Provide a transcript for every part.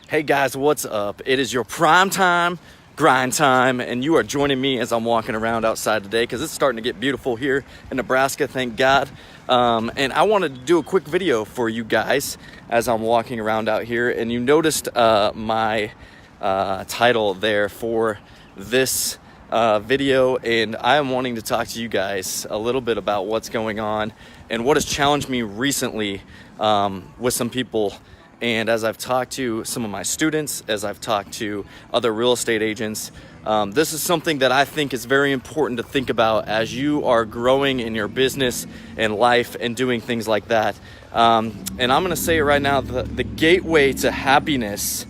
Hey guys, what's up? It is your prime time, grind time, and you are joining me as I'm walking around outside today because it's starting to get beautiful here in Nebraska, thank God. And I wanted to do a quick video for you guys as I'm walking around out here. And you noticed my title there for this video, and I am wanting to talk to you guys a little bit about what's going on and what has challenged me recently with some people. And as I've talked to some of my students, as I've talked to other real estate agents, this is something that I think is very important to think about as you are growing in your business and life and doing things like that. And I'm gonna say it right now, the gateway to happiness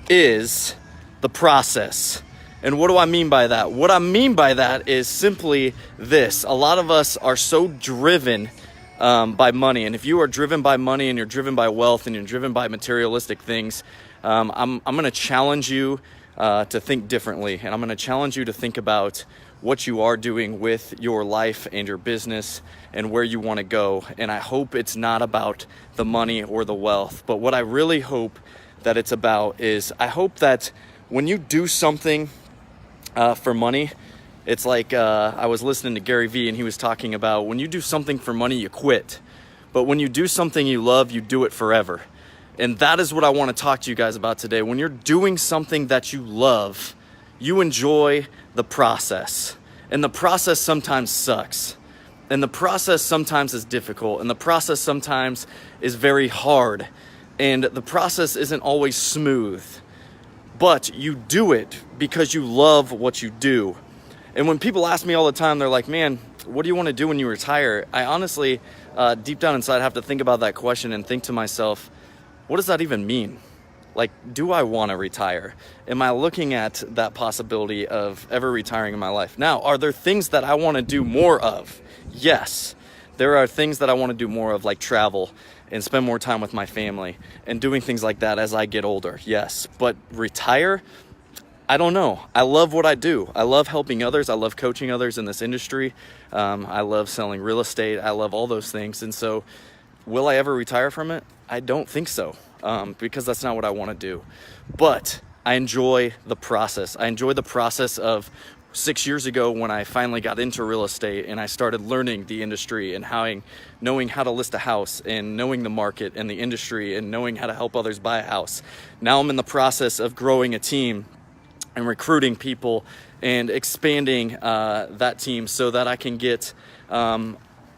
is the process. And what do I mean by that? What I mean by that is simply this. A lot of us are so driven by money. And if you are driven by money and you're driven by wealth and you're driven by materialistic things, I'm going to challenge you to think differently. And I'm going to challenge you to think about what you are doing with your life and your business and where you want to go. And I hope it's not about the money or the wealth. But what I really hope that it's about is I hope that when you do something for money, it's like I was listening to Gary Vee and he was talking about when you do something for money, you quit. But when you do something you love, you do it forever. And that is what I want to talk to you guys about today. When you're doing something that you love, you enjoy the process. And the process sometimes sucks. And the process sometimes is difficult. And the process sometimes is very hard. And the process isn't always smooth. But you do it because you love what you do. And when people ask me all the time, they're like, man, what do you want to do when you retire? I honestly, deep down inside, have to think about that question and think to myself, what does that even mean? Like, do I want to retire? Am I looking at that possibility of ever retiring in my life? Now, are there things that I want to do more of? Yes. There are things that I want to do more of, like travel and spend more time with my family and doing things like that as I get older. Yes. But retire? I don't know. I love what I do. I love helping others. I love coaching others in this industry. I love selling real estate. I love all those things. And so will I ever retire from it? I don't think so, because that's not what I want to do. But I enjoy the process. I enjoy the process of 6 years ago when I finally got into real estate and I started learning the industry and knowing how to list a house and knowing the market and the industry and knowing how to help others buy a house. Now I'm in the process of growing a team and recruiting people and expanding that team so that I can get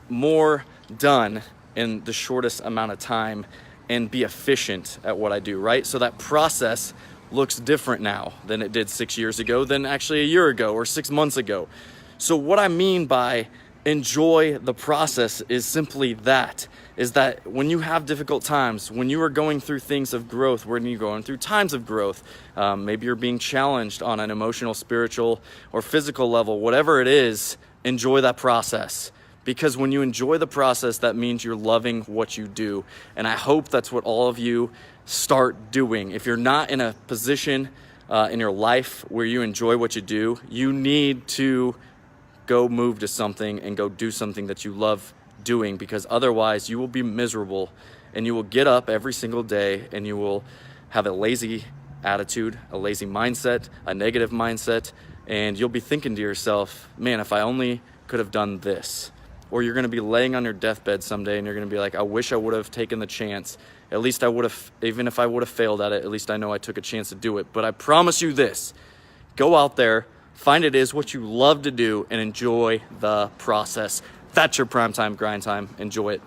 more done in the shortest amount of time and be efficient at what I do, right? So that process looks different now than it did 6 years ago, than actually a year ago or 6 months ago. So what I mean by enjoy the process is simply that, is that when you have difficult times, when you are going through things of growth, when you're going through times of growth, maybe you're being challenged on an emotional, spiritual, or physical level, whatever it is, enjoy that process. Because when you enjoy the process, that means you're loving what you do. And I hope that's what all of you start doing. If you're not in a position in your life where you enjoy what you do, you need to go move to something and go do something that you love doing, because otherwise you will be miserable and you will get up every single day and you will have a lazy attitude, a lazy mindset, a negative mindset, and you'll be thinking to yourself, man, if I only could have done this. Or you're going to be laying on your deathbed someday and you're going to be like, I wish I would have taken the chance. At least I would have, even if I would have failed at it, at least I know I took a chance to do it. But I promise you this, go out there, find it is what you love to do, and enjoy the process. That's your prime time, grind time. Enjoy it.